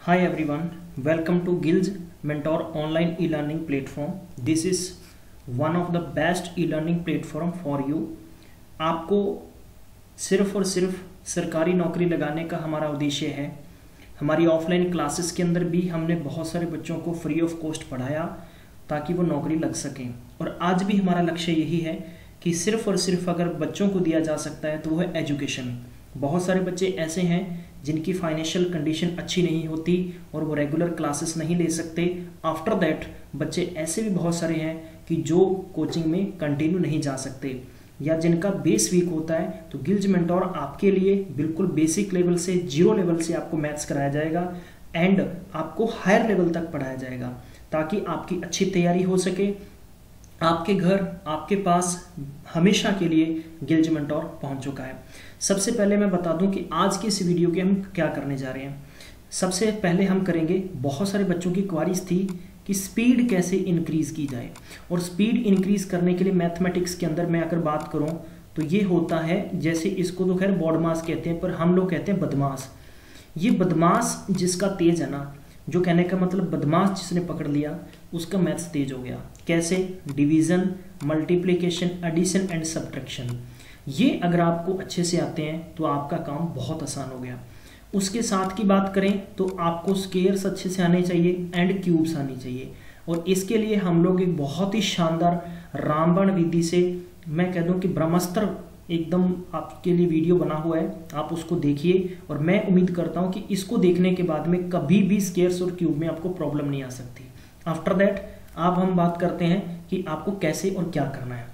Hi everyone, welcome to Guilds Mentor online e-learning platform. This is one of the best e-learning platform for you. आपको सिर्फ और सिर्फ सरकारी नौकरी लगाने का हमारा उद्देश्य है। हमारी ऑफलाइन क्लासेस के अंदर भी हमने बहुत सारे बच्चों को फ्री ऑफ कॉस्ट पढ़ाया ताकि वो नौकरी लग सकें, और आज भी हमारा लक्ष्य यही है कि सिर्फ और सिर्फ अगर बच्चों को दिया जा सकता है तो वो है एजुकेशन। बहुत सारे बच्चे ऐसे हैं जिनकी फाइनेंशियल कंडीशन अच्छी नहीं होती और वो रेगुलर क्लासेस नहीं ले सकते। आफ्टर दैट बच्चे ऐसे भी बहुत सारे हैं कि जो कोचिंग में कंटिन्यू नहीं जा सकते या जिनका बेस वीक होता है। तो गिल्ज मेंटोर आपके लिए बिल्कुल बेसिक लेवल से, जीरो लेवल से आपको मैथ्स कराया जाएगा एंड आपको हायर लेवल तक पढ़ाया जाएगा ताकि आपकी अच्छी तैयारी हो सके। आपके घर, आपके पास हमेशा के लिए गिल्ज मेंटोर पहुंच चुका है। सबसे पहले मैं बता दूं कि आज की इस वीडियो के हम क्या करने जा रहे हैं। सबसे पहले हम करेंगे, बहुत सारे बच्चों की क्वारीज थी कि स्पीड कैसे इंक्रीज की जाए, और स्पीड इंक्रीज करने के लिए मैथमेटिक्स के अंदर मैं अगर बात करूं तो ये होता है, जैसे इसको तो खैर बॉडमास कहते हैं पर हम लोग कहते हैं बदमाश। ये बदमाश जिसका तेज है ना, जो कहने का मतलब बदमाश जिसने पकड़ लिया उसका मैथ्स तेज हो गया। कैसे? Division, multiplication, addition and subtraction, ये अगर आपको अच्छे से आते हैं तो आपका काम बहुत आसान हो गया। उसके साथ की बात करें तो आपको स्केयर्स अच्छे से आने चाहिए एंड क्यूब्स आनी चाहिए, और इसके लिए हम लोग एक बहुत ही शानदार रामबाण विधि से, मैं कह दूं कि ब्रह्मास्त्र एकदम आपके लिए वीडियो बना हुआ है, आप उसको देखिए। और मैं उम्मीद करता हूं कि इसको देखने के बाद में कभी भी स्केयर्स और क्यूब में आपको प्रॉब्लम नहीं आ सकती। आफ्टर दैट अब हम बात करते हैं कि आपको कैसे और क्या करना है।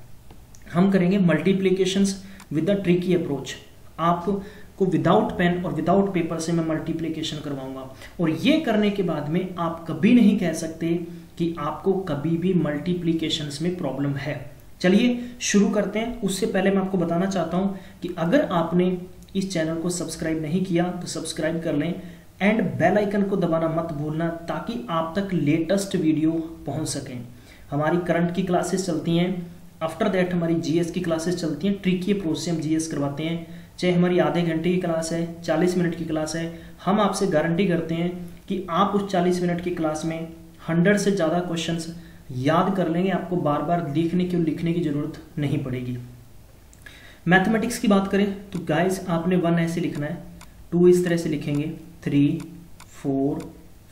हम करेंगे multiplications with the tricky approach. आपको विदाउट पेन और विदाउट पेपर से मैं मल्टीप्लिकेशन करवाऊंगा, और ये करने के बाद में आप कभी नहीं कह सकते कि आपको कभी भी मल्टीप्लिकेशंस में प्रॉब्लम है। चलिए शुरू करते हैं। उससे पहले मैं आपको बताना चाहता हूं कि अगर आपने इस चैनल को सब्सक्राइब नहीं किया तो सब्सक्राइब कर लें एंड बेल आइकन को दबाना मत भूलना ताकि आप तक लेटेस्ट वीडियो पहुंच सकें। हमारी करंट की क्लासेस चलती हैं, आफ्टर दैट हमारी जीएस की क्लासेस चलती हैं। ट्रिकी अप्रोच से हम जीएस करवाते हैं, चाहे हमारी आधे घंटे की क्लास है, 40 मिनट की क्लास है। हम आपसे गारंटी करते हैं कि आप उस 40 मिनट की क्लास में 100 से ज़्यादा क्वेश्चंस याद कर लेंगे। आपको बार बार लिखने की जरूरत नहीं पड़ेगी। मैथमेटिक्स की बात करें तो गाइस आपने 1 ऐसे लिखना है, 2 इस तरह से लिखेंगे, 3, 4,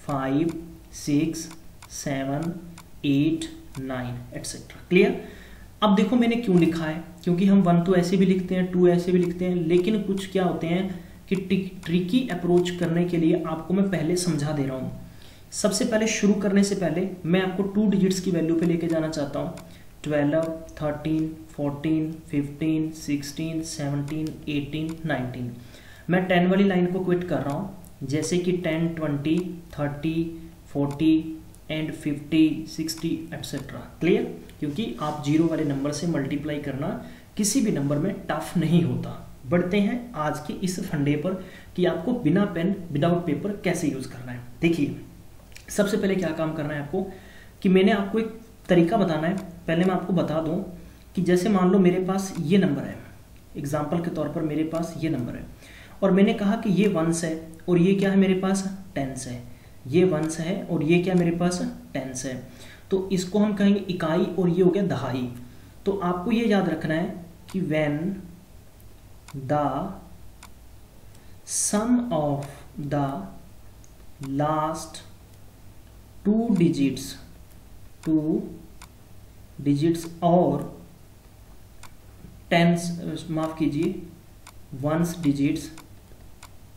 5, 6, 7, 8, 9 एटसेट्रा। क्लियर? अब देखो मैंने क्यों लिखा है, क्योंकि हम 1 तो ऐसे भी लिखते हैं, 2 ऐसे भी लिखते हैं, लेकिन कुछ क्या होते हैं कि ट्रिकी अप्रोच करने के लिए आपको मैं पहले समझा दे रहा हूं। सबसे पहले शुरू करने से पहले मैं आपको 2 डिजिट्स की वैल्यू पे लेके जाना चाहता हूं। 12, 13, 14, 15, 16, 17, 18, 19। मैं 10 वाली लाइन को क्विट कर रहा हूं, जैसे कि 10, 20, 30, 40 एंड 50, 60 एटसेट्रा। क्लियर? क्योंकि आप जीरो वाले नंबर से मल्टीप्लाई करना किसी भी नंबर में टफ नहीं होता। बढ़ते हैं आज के इस फंडे पर कि आपको बिना पेन विदाउट पेपर कैसे यूज करना है। देखिए सबसे पहले क्या काम करना है आपको, कि मैंने आपको एक तरीका बताना है। पहले मैं आपको बता दूं कि जैसे मान लो मेरे पास ये नंबर है, एग्जाम्पल के तौर पर मेरे पास ये नंबर है, और मैंने कहा कि ये 1s है और ये क्या है मेरे पास 10s है। ये 1s है और ये क्या मेरे पास 10s है, तो इसको हम कहेंगे इकाई और ये हो गया दहाई। तो आपको ये याद रखना है कि when the sum of the last 2 digits are 10s, माफ कीजिए 1s डिजिट्स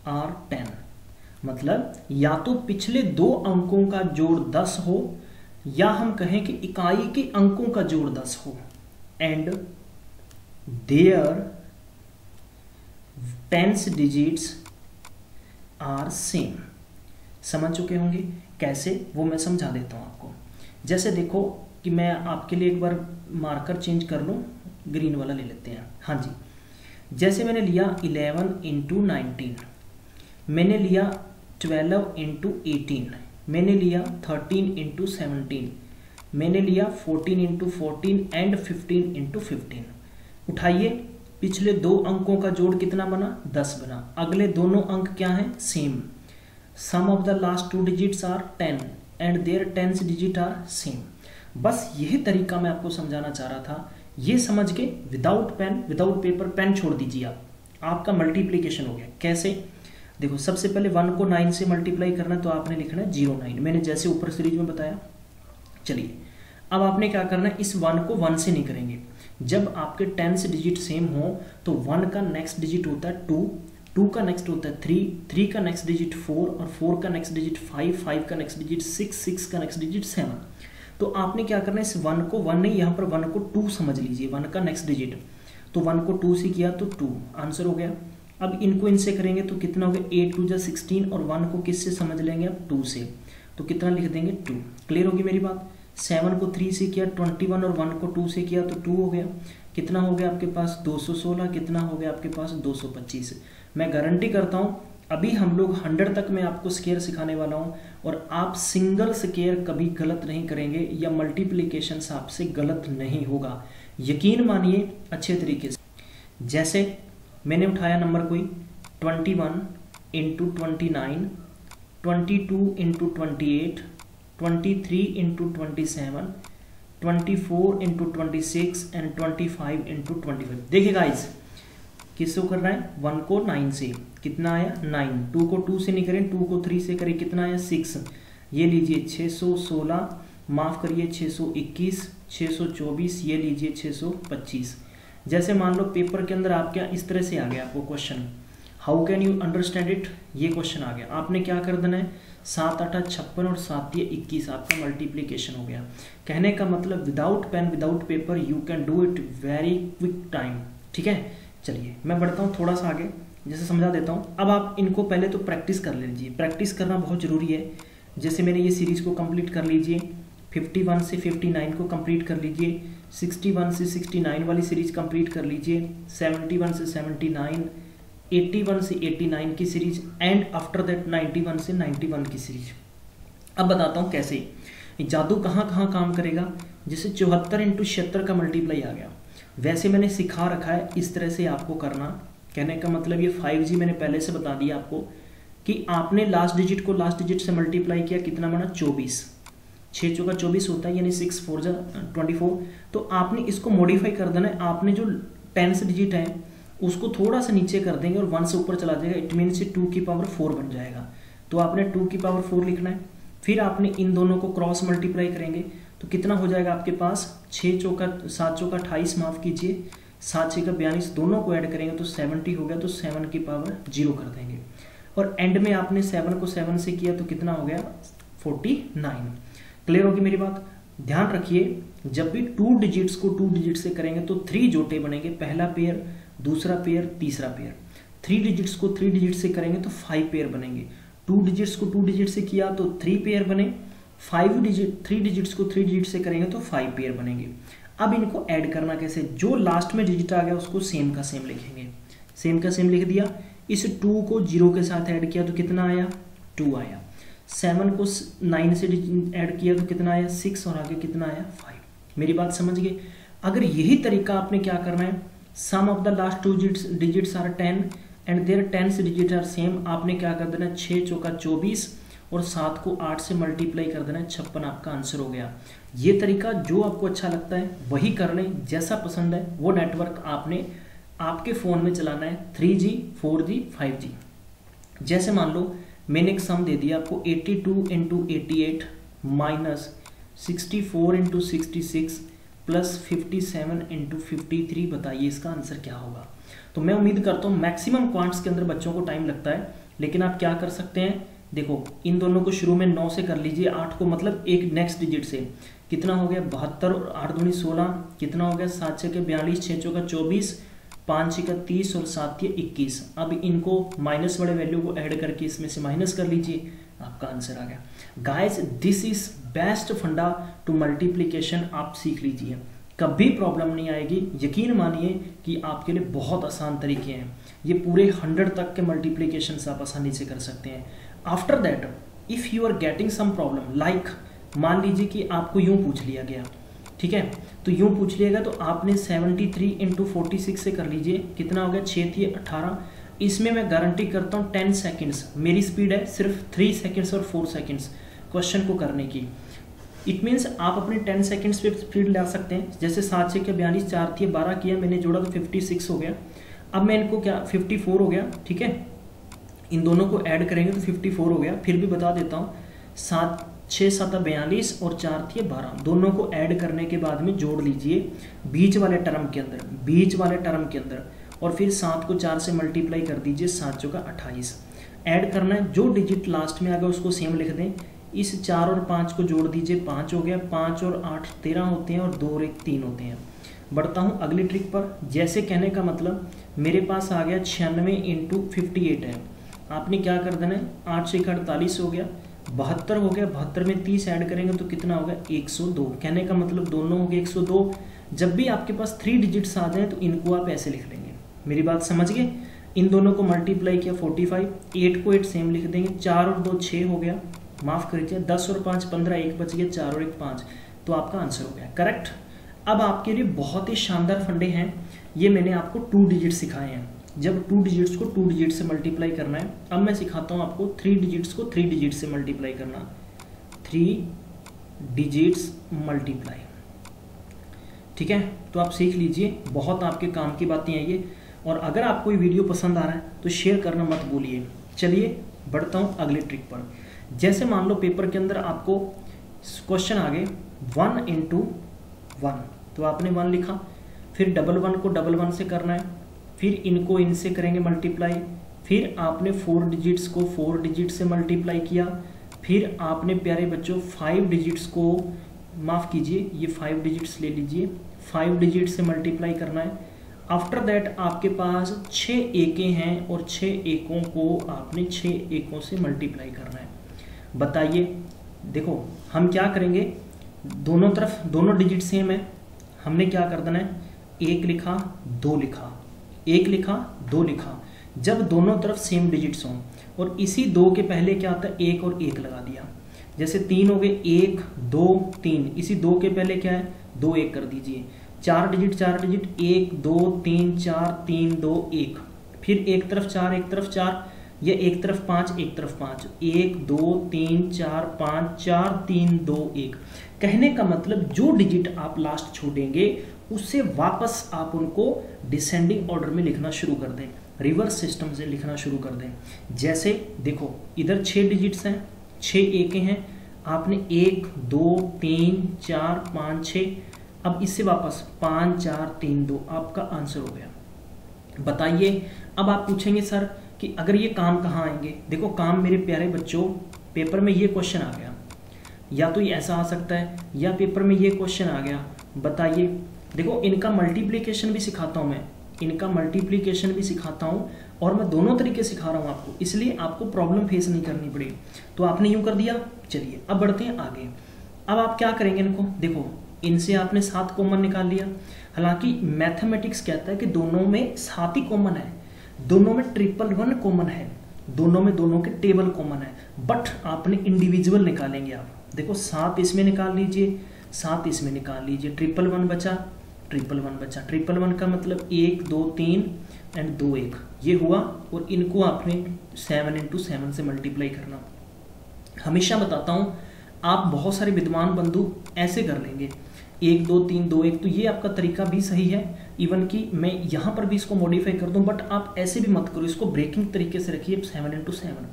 आर 10, मतलब या तो पिछले 2 अंकों का जोड़ 10 हो या हम कहें कि इकाई के अंकों का जोड़ 10 हो, and their 10s digits are same. समझ चुके होंगे कैसे, वो मैं समझा देता हूं आपको। जैसे देखो कि मैं आपके लिए एक बार मार्कर चेंज कर लूं, ग्रीन वाला ले लेते हैं। हाँ जी, जैसे मैंने लिया 11 × 19, मैंने लिया 12 × 18, मैंने लिया 13 × 17, मैंने लिया 14 × 14 एंड 15 × 15। उठाइए, पिछले 2 अंकों का जोड़ कितना बना? 10 बना। अगले दोनों अंक क्या हैं? Same. Sum of the last 2 digits are 10 and their 10th digit are same. बस यही तरीका मैं आपको समझाना चाह रहा था। ये समझ के without pen without paper, pen छोड़ दीजिए आप, आपका मल्टीप्लीकेशन हो गया। कैसे? देखो, सबसे पहले 1 को 9 से मल्टीप्लाई करना है तो आपने लिखना है 09, मैंने जैसे ऊपर सीरीज में बताया। चलिए, अब आपने क्या करना है, इस 1 को 1 से नहीं करेंगे। जब आपके 10th डिजिट सेम हो तो 1 का नेक्स्ट डिजिट होता है 2, 2 का नेक्स्ट होता है 3, 3 का नेक्स्ट डिजिट 4 और 4 का नेक्स्ट डिजिट 5, 5 का नेक्स्ट डिजिट 6, 6 का नेक्स्ट डिजिट 7। तो आपने क्या करना है, इस 1 को 1 नहीं, यहाँ पर 1 को 2 समझ लीजिए, 1 का नेक्स्ट डिजिट। तो 1 को 2 से किया तो 2, आंसर हो गया। अब इनको इनसे करेंगे तो कितना हो गया, 8 2 जा 16 और 1 को किससे समझ लेंगे अब, 2 से, तो कितना लिख देंगे 2। क्लियर होगी मेरी बात? 7 को 3 से किया 21 और 1 को 2 से किया तो 2 हो गया। कितना हो गया आपके पास 216, कितना हो गया आपके पास 225। मैं गारंटी करता हूँ अभी हम लोग 100 तक मैं आपको स्केयर सिखाने वाला हूँ और आप सिंगल स्केयर कभी गलत नहीं करेंगे या मल्टीप्लिकेशन आपसे गलत नहीं होगा, यकीन मानिए अच्छे तरीके से। जैसे मैंने उठाया नंबर कोई 21 into 29, 22 into 28, 23 into 27, 24 into 26 and 25 into 25। देखिए गाइस, किससे कर रहा है, 1 को 9 से, कितना आया 9, 2 को 2 से नहीं करें, 2 को 3 से करें, कितना आया 6। ये लीजिए 616, माफ करिए 621, 624, ये लीजिए 625। जैसे मान लो पेपर के अंदर आप क्या इस तरह से आ गया आपको question, how can you understand it, ये क्वेश्चन आ गया, आपने क्या कर देना है 7 8 56 और 7 21, आपका मल्टीप्लिकेशन हो गया। कहने का मतलब without pen without paper you can do it very quick time. ठीक है, चलिए मैं बढ़ता हूँ थोड़ा सा आगे, जैसे समझा देता हूँ। अब आप इनको पहले तो प्रैक्टिस कर लीजिए, प्रैक्टिस करना बहुत ज़रूरी है। जैसे मैंने ये सीरीज़ को कंप्लीट कर लीजिए, 51 से 59 को कंप्लीट कर लीजिए, 61 से 69 वाली सीरीज कंप्लीट कर लीजिए, 71 से 79, 81 से 89 की सीरीज एंड आफ्टर दैट 91 से 91 की सीरीज। अब बताता हूँ कैसे जादू कहाँ कहाँ काम करेगा। जैसे 74 इंटू 76 का मल्टीप्लाई आ गया, वैसे मैंने सिखा रखा है इस तरह से आपको करना। कहने का मतलब ये 5G मैंने पहले से बता दिया आपको कि आपने लास्ट डिजिट को लास्ट डिजिट से मल्टीप्लाई किया, कितना बना 24, 6 चौका 24 होता है, यानी 6 4 जा 24। तो आपने इसको मॉडिफाई कर देना है, आपने जो 10th डिजिट है उसको थोड़ा सा नीचे कर देंगे और 1 से ऊपर चला जाएगा, इट मीन से 2 की पावर 4 बन जाएगा। तो आपने 2 की पावर 4 लिखना है, फिर आपने इन दोनों को क्रॉस मल्टीप्लाई करेंगे तो कितना हो जाएगा आपके पास 6 चौका 7 चौका 28, माफ कीजिए 7 6 का 42, दोनों को ऐड करेंगे तो 70 हो गया, तो 7 की पावर 0 कर देंगे और एंड में आपने 7 को 7 से किया तो कितना हो गया 49। क्लियर होगी मेरी बात? ध्यान रखिए, जब भी 2 डिजिट्स को 2 डिजिट से करेंगे तो 3 जोटे बनेंगे, पहला पेयर, दूसरा पेयर, तीसरा पेयर। 3 डिजिट्स को 3 डिजिट से करेंगे तो 5 पेयर बनेंगे। 2 डिजिट्स को 2 डिजिट से किया तो 3 पेयर बने। 3 डिजिट्स को 3 डिजिट से करेंगे तो 5 पेयर बनेंगे। अब इनको ऐड करना कैसे, जो लास्ट में डिजिट आ गया उसको सेम का सेम लिखेंगे, सेम का सेम लिख दिया। इस 2 को 0 के साथ ऐड किया तो कितना आया 2 आया। 7 को 9 से ऐड किया तो कितना आया 6 और आगे कितना आया 5। मेरी बात समझ गए? अगर यही तरीका आपने क्या करना है, sum of the last 2 digits are 10 and their 10th digit are same, आपने क्या कर देना 6 चौका 24 और 7 को 8 से मल्टीप्लाई कर देना, 56 आपका आंसर हो गया। ये तरीका जो आपको अच्छा लगता है वही कर लें, जैसा पसंद है वो नेटवर्क आपने आपके फ़ोन में चलाना है, 3G 4G 5G। जैसे मान लो मैंने एक सम दे दिया आपको 82 into 88 minus 64 into 66 plus 57 into 53, बताइए इसका आंसर क्या होगा। तो मैं उम्मीद करता हूँ मैक्सिमम क्वांट्स के अंदर बच्चों को टाइम लगता है, लेकिन आप क्या कर सकते हैं, देखो इन दोनों को शुरू में 9 से कर लीजिए, 8 को मतलब एक नेक्स्ट डिजिट से, कितना हो गया 72 और 8 दूनी 16, कितना हो गया 7 6 के 42, 6 चौका 24, 5 6 का 30 और 7 ये 21। अब इनको माइनस वाले वैल्यू को ऐड करके इसमें से माइनस कर लीजिए, आपका आंसर आ गया। गाइस दिस इज बेस्ट फंडा टू मल्टीप्लिकेशन, आप सीख लीजिए, कभी प्रॉब्लम नहीं आएगी। यकीन मानिए कि आपके लिए बहुत आसान तरीके हैं, ये पूरे 100 तक के मल्टीप्लिकेशन आप आसानी से कर सकते हैं। After that if you are getting some problem, like मान लीजिए कि आपको यूं पूछ लिया गया, ठीक है, तो यूं पूछ लिएगा तो आपने 73 इंटू 46 से कर लीजिए, कितना हो गया 6 थी 18 इसमें मैं गारंटी करता हूँ 10 सेकेंड्स, मेरी स्पीड है सिर्फ 3 सेकेंड्स और 4 सेकेंड्स क्वेश्चन को करने की। इट मीन्स आप अपने 10 सेकेंड्स पे स्पीड ला सकते हैं। जैसे 7 6 के 42, 4 थी 12 किया मैंने जोड़ा तो 56 हो गया। अब मैं इनको क्या 54 हो गया, ठीक है, इन दोनों को ऐड करेंगे तो 54 हो गया। फिर भी बता देता हूँ 7 6 7 42 और 4 थी 12, दोनों को ऐड करने के बाद में जोड़ लीजिए बीच वाले टर्म के अंदर, बीच वाले टर्म के अंदर, और फिर 7 को 4 से मल्टीप्लाई कर दीजिए, 7 चौका 28। ऐड करना है, जो डिजिट लास्ट में आ गया उसको सेम लिख दें। इस 4 और 5 को जोड़ दीजिए, 5 हो गया, 5 और 8 13 होते हैं और 2 और 1 3 होते हैं। बढ़ता हूँ अगली ट्रिक पर। जैसे कहने का मतलब मेरे पास आ गया 96 × 58 है, आपने क्या कर देना है 8 से 48 हो गया, 72 हो गया, 72 में 30 ऐड करेंगे तो कितना होगा 102। कहने का मतलब दोनों हो गए 102। जब भी आपके पास 3 डिजिट्स आ जाए तो इनको आप ऐसे लिख लेंगे। मेरी बात समझ गए? इन दोनों को मल्टीप्लाई किया 45, 8 को 8 सेम लिख देंगे, 4 और 2 6 हो गया, माफ करिए 10 और 5 15, 1 बच गया, 4 और 1 5, तो आपका आंसर हो गया करेक्ट। अब आपके लिए बहुत ही शानदार फंडे हैं, ये मैंने आपको 2 डिजिट सिखाए हैं। जब 2 डिजिट्स को 2 डिजिट से मल्टीप्लाई करना है, अब मैं सिखाता हूँ आपको 3 डिजिट्स को 3 डिजिट से मल्टीप्लाई करना। 3 डिजिट्स मल्टीप्लाई, ठीक है, तो आप सीख लीजिए, बहुत आपके काम की बातें हैं ये। और अगर आपको ये वीडियो पसंद आ रहा है तो शेयर करना मत भूलिए। चलिए बढ़ता हूँ अगली ट्रिक पर। जैसे मान लो पेपर के अंदर आपको क्वेश्चन आ गए 1 × 1, तो आपने 1 लिखा, फिर 1 को 1 से करना है, फिर इनको इनसे करेंगे मल्टीप्लाई, फिर आपने 4 डिजिट्स को 4 डिजिट से मल्टीप्लाई किया, फिर आपने प्यारे बच्चों 5 डिजिट्स को, माफ़ कीजिए ये 5 डिजिट्स ले लीजिए, 5 डिजिट से मल्टीप्लाई करना है। आफ्टर दैट आपके पास 6 एके हैं और 6 एकों को आपने 6 एकों से मल्टीप्लाई करना है। बताइए, देखो हम क्या करेंगे, दोनों तरफ दोनों डिजिट सेम है, हमने क्या कर देना है 1 लिखा 2 लिखा, 1 लिखा 2 लिखा। जब दोनों तरफ सेम डिजिट्स हों और इसी 2 के पहले क्या आता है 1 और 1 लगा दिया, जैसे 3 हो गए 1 2 3, इसी 2 के पहले क्या है 2 1 कर दीजिए। 4 डिजिट 1 2 3 4 3 2 1, फिर एक तरफ 4 एक तरफ 4, या एक तरफ 5 एक तरफ 5, 1 2 3 4 5 4 3 2 1। कहने का मतलब जो डिजिट आप लास्ट छोड़ेंगे उससे वापस आप उनको डिसेंडिंग ऑर्डर में लिखना शुरू कर दें, रिवर्स सिस्टम से लिखना शुरू कर दें। जैसे देखो इधर 6 डिजिट्स हैं, 6 एके हैं, आपने 1 2 3 4 5 6, अब इससे वापस 5 4 3 2, आपका आंसर हो गया। बताइए, अब आप पूछेंगे सर कि अगर ये काम कहाँ आएंगे। देखो काम मेरे प्यारे बच्चों, पेपर में ये क्वेश्चन आ गया, या तो ये ऐसा आ सकता है या पेपर में ये क्वेश्चन आ गया। बताइए, देखो इनका मल्टीप्लिकेशन भी सिखाता हूँ मैं, इनका मल्टीप्लिकेशन भी सिखाता हूँ और मैं दोनों तरीके सिखा रहा हूँ आपको, इसलिए आपको प्रॉब्लम फेस नहीं करनी पड़ेगी। तो आपने यूँ कर दिया। चलिए अब बढ़ते हैं आगे। अब आप क्या करेंगे, इनको देखो इनसे आपने 7 कॉमन निकाल लिया। हालांकि मैथमेटिक्स कहता है कि दोनों में 7 ही कॉमन है, दोनों में 111 कॉमन है, दोनों में दोनों के टेबल कॉमन है, बट आपने इंडिविजुअल निकालेंगे। आप देखो 7 इसमें निकाल लीजिए, 7 इसमें निकाल लीजिए, 111 बचा, 111 बचा। 111 का मतलब 1 2 3 एंड 2 1, ये हुआ। और इनको आपने 7 × 7 से मल्टीप्लाई करना। हमेशा बताता हूँ, आप बहुत सारे विद्वान बंधु ऐसे कर लेंगे 1 2 3 2 1, तो ये आपका तरीका भी सही है। इवन कि मैं यहाँ पर भी इसको मॉडिफाई कर दूँ, बट आप ऐसे भी मत करो, इसको ब्रेकिंग तरीके से रखिए 7 × 7।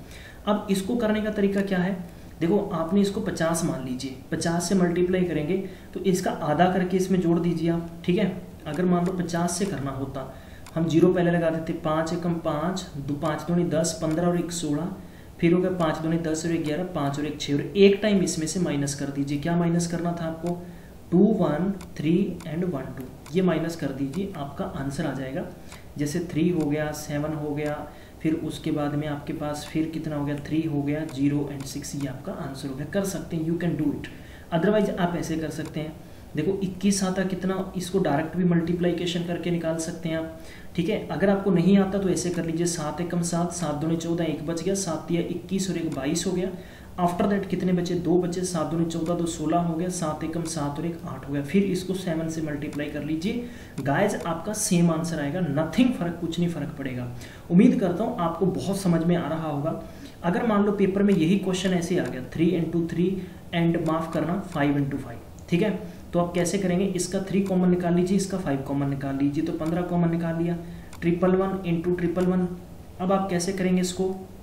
अब इसको करने का तरीका क्या है, देखो आपने इसको 50 मान लीजिए, 50 से मल्टीप्लाई करेंगे तो इसका आधा करके इसमें जोड़ दीजिए आप, ठीक है। अगर मान लो 50 से करना होता, हम 0 पहले लगा देते, 5 एकम 5, 5 दूनी 10, 15 और 1 16, फिर हो गया 5 दूनी 10 और 11, 5 और 1 6, और एक टाइम इसमें से माइनस कर दीजिए। क्या माइनस करना था आपको, 2 1 3 एंड 1 2, ये माइनस कर दीजिए, आपका आंसर आ जाएगा। जैसे 3 हो गया, 7 हो गया, फिर उसके बाद में आपके पास फिर कितना हो गया, 3 हो गया, 0 एंड 6, ये आपका आंसर हो गया। कर सकते हैं, you can do it. Otherwise आप ऐसे कर सकते हैं, देखो 21 आता कितना, इसको डायरेक्ट भी मल्टीप्लिकेशन करके निकाल सकते हैं आप, ठीक है। अगर आपको नहीं आता तो ऐसे कर लीजिए, 7 एकम 7, 7 दूनी 14, 1 बच गया, 7 या 21 और 1 22 हो गया। आफ्टर दैट कितने बचे, 2 बचे, 7 दूनी 14, 2 16 हो गया, 7 एकम 7 और 1 8 हो गया। फिर इसको 7 से मल्टीप्लाई कर लीजिए गाइज, आपका सेम आंसर आएगा, नथिंग फर्क, कुछ नहीं फर्क पड़ेगा। उम्मीद करता हूँ आपको बहुत समझ में आ रहा होगा। अगर मान लो पेपर में यही क्वेश्चन ऐसे आ गया 3 into 3 एंड माफ करना 5 into 5, ठीक है, तो आप कैसे करेंगे, इसका 3 कॉमन निकाल लीजिए, इसका 5 कॉमन निकाल लीजिए, तो 15 कॉमन निकाल लिया, 111 into 111। अब आप कैसे करेंगे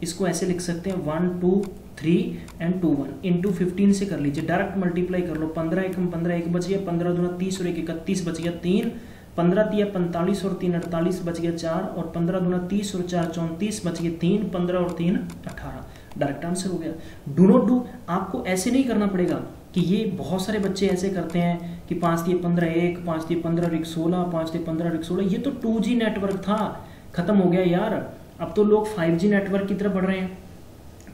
इसको ऐसे लिख सकते हैं 1 2 3 एंड 2 1 इंटू 15 से कर लीजिए, डायरेक्ट मल्टीप्लाई कर लो, 15 एकम 15, 1 बच गया, 15 दूना 30 और 1 31 बच गया 3, 15 तिया 45 और 3 48 बच गया 4, और 15 दूना 30 और 4 34 बच गया 3, 15 और 3 18, डायरेक्ट आंसर हो गया। डू नॉट डू, आपको ऐसे नहीं करना पड़ेगा कि ये बहुत सारे बच्चे ऐसे करते हैं कि 5 तिया 15 1, 5 तिया 15 और 1 16, 5 तिया 15 और 1 16, ये तो 2G नेटवर्क था, खत्म हो गया यार, अब तो लोग 5G नेटवर्क की तरफ बढ़ रहे हैं।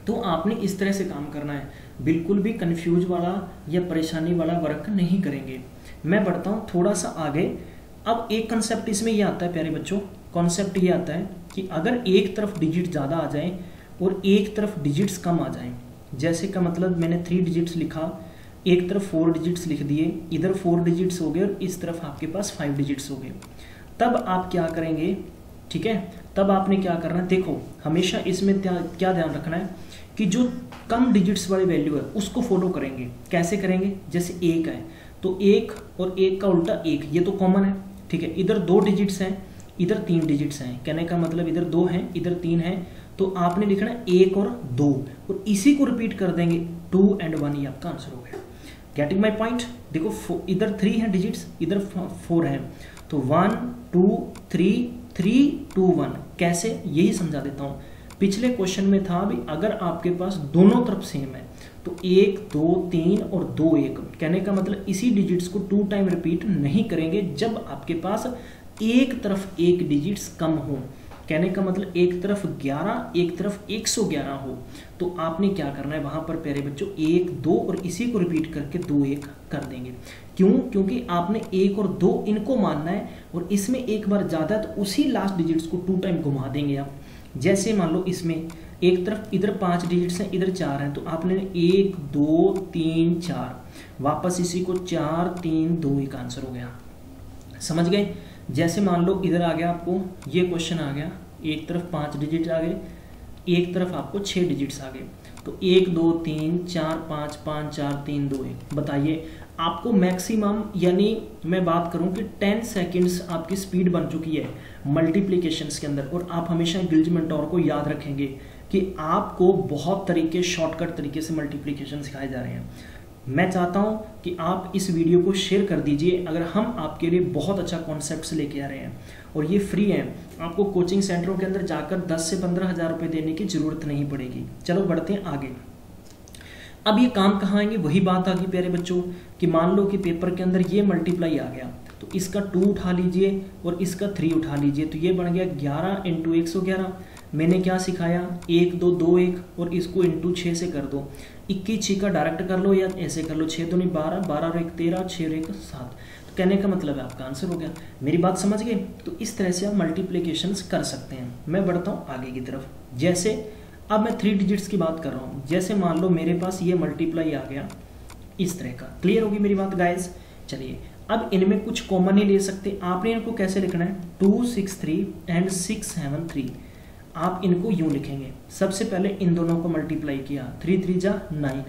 तो आपने इस तरह से काम करना है, बिल्कुल भी कंफ्यूज वाला या परेशानी वाला वर्क नहीं करेंगे। मैं बढ़ता हूँ थोड़ा सा आगे। अब एक कंसेप्ट इसमें ये आता है प्यारे बच्चों, कॉन्सेप्ट ये आता है कि अगर एक तरफ डिजिट ज़्यादा आ जाए और एक तरफ डिजिट्स कम आ जाएं, जैसे का मतलब मैंने 3 डिजिट्स लिखा, एक तरफ 4 डिजिट्स लिख दिए, इधर 4 डिजिट्स हो गए और इस तरफ आपके पास 5 डिजिट्स हो गए, तब आप क्या करेंगे, ठीक है, तब आपने क्या करना है, देखो हमेशा इसमें क्या ध्यान रखना है कि जो कम डिजिट्स वाली वैल्यू है उसको फॉलो करेंगे। कैसे करेंगे, जैसे 1 है तो 1 और 1 का उल्टा 1, ये तो कॉमन है, ठीक है, इधर 2 डिजिट्स हैं, इधर 3 डिजिट्स हैं, कहने का मतलब इधर 2 हैं, इधर 3 हैं, तो आपने लिखना 1 और 2 और इसी को रिपीट कर देंगे, 2 and 1, ये आपका आंसर हो गया। गेटिंग माई पॉइंट, देखो इधर 3 है डिजिट्स, इधर 4 है, तो 1 2 3 3 2 1, कैसे, यही समझा देता हूँ। पिछले क्वेश्चन में था भी अगर आपके पास दोनों तरफ सेम है तो 1 2 3 और 2 1, कहने का मतलब इसी डिजिट्स को 2 टाइम रिपीट नहीं करेंगे जब आपके पास एक तरफ एक डिजिट्स कम हो, कहने का मतलब एक तरफ 11 एक तरफ 111 हो, तो आपने क्या करना है वहां पर प्यारे बच्चों 1 2 और इसी को रिपीट करके 2 1 कर देंगे। क्यों, क्योंकि आपने 1 और 2 इनको मानना है और इसमें एक बार ज्यादा है तो उसी लास्ट डिजिट्स को 2 टाइम घुमा देंगे आप। जैसे मान लो इसमें एक तरफ इधर 5 डिजिट्स हैं, इधर 4 हैं, तो आपने 1 2 3 4, वापस इसी को 4 3 2 1 आंसर हो गया, समझ गए। जैसे मान लो इधर आ गया आपको ये क्वेश्चन आ गया, एक तरफ 5 डिजिट आ गए, एक तरफ आपको 6 डिजिट्स आ गए, तो 1 2 3 4 5 5 4 3 2 1, बताइए आपको मैक्सिमम, यानी मैं बात करूं कि 10 सेकंड्स आपकी स्पीड बन चुकी है मल्टीप्लिकेशंस के अंदर, और आप हमेशा गिल्ज मेंटोर को याद रखेंगे कि आपको बहुत तरीके, शॉर्टकट तरीके से मल्टीप्लिकेशन सिखाए जा रहे हैं। मैं चाहता हूं कि आप इस वीडियो को शेयर कर दीजिए, अगर हम आपके लिए बहुत अच्छा कॉन्सेप्ट लेके आ रहे हैं और ये फ्री है, आपको कोचिंग सेंटरों के अंदर जाकर 10 से 15 हज़ार रुपये देने की जरूरत नहीं पड़ेगी। चलो बढ़ते हैं आगे। अब ये काम कहाँ आएंगे, वही बात आ गई प्यारे बच्चों कि मान लो कि पेपर के अंदर ये मल्टीप्लाई आ गया, तो इसका 2 उठा लीजिए और इसका 3 उठा लीजिए, तो ये बन गया 11 इंटू 111। मैंने क्या सिखाया, 1 2 2 1 और इसको इंटू 6 से कर दो, 21 6 का डायरेक्ट कर लो या ऐसे कर लो, 6 2 12 12 और 1 13 6 और 1 7, तो कहने का मतलब है आपका आंसर हो गया। मेरी बात समझ गए, तो इस तरह से आप मल्टीप्लिकेशंस कर सकते हैं। मैं बढ़ता हूँ आगे की तरफ। जैसे अब मैं 3 डिजिट्स की बात कर रहा हूँ, जैसे मान लो मेरे पास ये मल्टीप्लाई आ गया इस तरह का, क्लियर होगी मेरी बात गाइस। चलिए अब इनमें कुछ कॉमन ही ले सकते, आपने इनको कैसे लिखना है, 2 6 3 एंड 6 7 3, आप इनको यूं लिखेंगे। सबसे पहले इन दोनों को मल्टीप्लाई किया, 3 3 जा 9,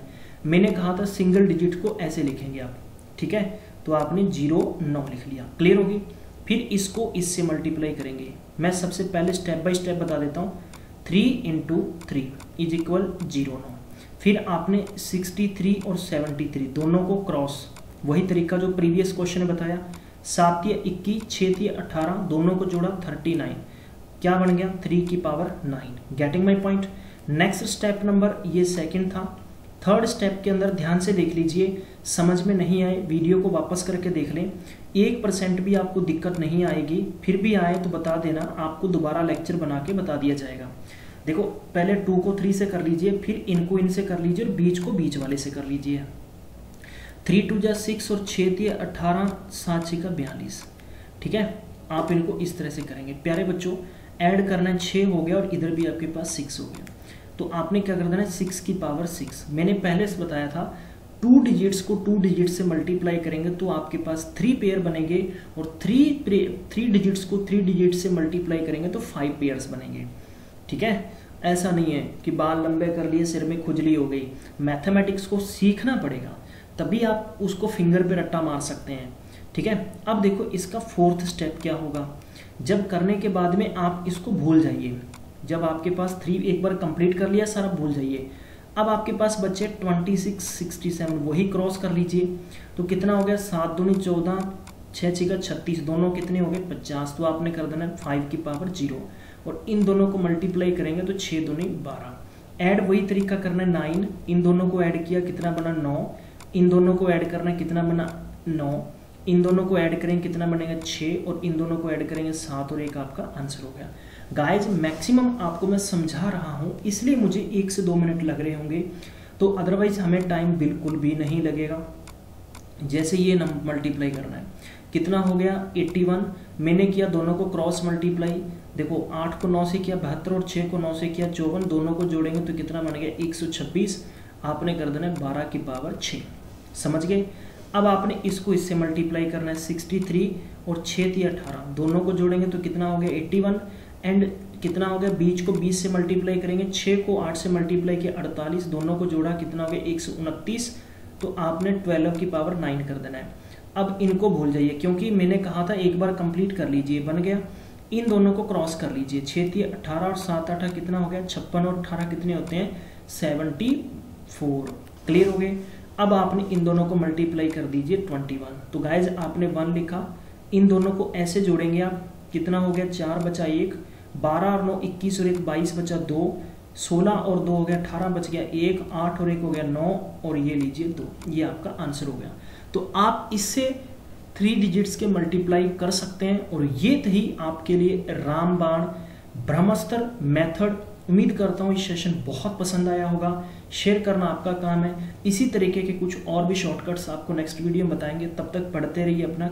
मैंने कहा था सिंगल डिजिट को ऐसे लिखेंगे आप, ठीक है, तो आपने 0 9 लिख लिया, क्लियर होगी। फिर इसको इससे मल्टीप्लाई करेंगे, मैं सबसे पहले स्टेप बाय स्टेप बता देता हूँ, 3 इंटू 3 इज इक्वल 0 9, फिर आपने 63 और 73 दोनों को क्रॉस, वही तरीका जो प्रीवियस क्वेश्चन ने बताया, 7 या 21 6 या 18 दोनों को जोड़ा 39, क्या बन गया 3 की power 9। Getting my point. Next step number, ये सेकंड था। थर्ड स्टेप के अंदर ध्यान से देख लीजिए, समझ में नहीं आए वीडियो को वापस करके देख लें, 1% भी आपको दिक्कत नहीं आएगी, फिर भी आए तो बता देना, आपको दोबारा लेक्चर बना के बता दिया जाएगा। देखो पहले 2 को 3 से कर लीजिए, फिर इनको इनसे कर लीजिए और बीच को बीच वाले से कर लीजिए। 3 2 जा 6 और 6 3 18 7 6 का 42, ठीक है, आप इनको इस तरह से करेंगे। प्यारे बच्चों ऐड करना 6 हो गया और इधर भी आपके पास 6 हो गया। तो आपने क्या कर देना है 6 की पावर 6। मैंने पहले से बताया था 2 डिजिट्स को 2 डिजिट से मल्टीप्लाई करेंगे तो आपके पास 3 पेयर बनेंगे, और 3 डिजिट्स को 3 डिजिट से मल्टीप्लाई करेंगे तो 5 पेयर्स बनेंगे। ठीक है, ऐसा नहीं है कि बाल लंबे कर लिए सिर में खुजली हो गई। मैथमेटिक्स को सीखना पड़ेगा, तभी आप उसको फिंगर पे रट्टा मार सकते हैं। ठीक है, अब देखो इसका 4th स्टेप क्या होगा। जब करने के बाद में आप इसको भूल जाइए, जब आपके पास 3 एक बार कंप्लीट कर लिया सारा, भूल जाइए। अब आपके पास बचे 26, 67, वही क्रॉस कर लीजिए। तो कितना हो गया 7 दूनी 14, 6 6 36, दोनों कितने हो गए 50। तो आपने कर देना 5 की पावर 0, और इन दोनों को मल्टीप्लाई करेंगे तो 6 दूनी 12। ऐड वही तरीका करना है 9, इन दोनों को ऐड किया कितना बना 9, इन दोनों को ऐड करना कितना बना 9, इन दोनों को ऐड करेंगे कितना बनेगा 6, और इन दोनों को ऐड करेंगे 7, और एक आपका आंसर हो गया। गाइज मैक्सिमम आपको मैं समझा रहा हूँ, इसलिए मुझे 1 से 2 मिनट लग रहे होंगे, तो अदरवाइज हमें टाइम बिल्कुल भी नहीं लगेगा। जैसे ये मल्टीप्लाई करना है, कितना हो गया 81, मैंने किया दोनों को क्रॉस मल्टीप्लाई। देखो 8 को 9 से किया 72, और 6 को 9 से किया 54, दोनों को जोड़ेंगे तो कितना बन गया 126। आपने कर देना 12 की पावर 6। समझ गए। अब आपने इसको इससे मल्टीप्लाई करना है 63, और 6 थी 18, दोनों को जोड़ेंगे तो कितना हो गया 81, एंड कितना हो गया बीच को 20 से मल्टीप्लाई करेंगे, 6 को 8 से मल्टीप्लाई किया 48, दोनों को जोड़ा कितना हो गया 129। तो आपने 12 की पावर 9 कर देना है। अब इनको भूल जाइए, क्योंकि मैंने कहा था एक बार कंप्लीट कर लीजिए, बन गया। इन दोनों को क्रॉस कर लीजिए, 6 थी 18 और 7 8 कितना हो गया 56, और 18 कितने होते हैं 74। क्लियर हो गए। अब आपने इन दोनों को मल्टीप्लाई कर दीजिए 21। तो गाइज आपने 1 लिखा, इन दोनों को ऐसे जोड़ेंगे आप, कितना हो गया 4 बचा 1, 12 और 9 21, और 1 22 बचा 2, 16 और 2 हो गया 18, बच गया 1, 8 और 1 हो गया 9, और ये लीजिए 2। ये आपका आंसर हो गया। तो आप इससे 3 डिजिट्स के मल्टीप्लाई कर सकते हैं, और ये थी आपके लिए रामबाण ब्रह्मास्त्र मेथड। उम्मीद करता हूँ ये सेशन बहुत पसंद आया होगा। शेयर करना आपका काम है। इसी तरीके के कुछ और भी शॉर्टकट्स आपको नेक्स्ट वीडियो में बताएंगे। तब तक पढ़ते रहिए, अपना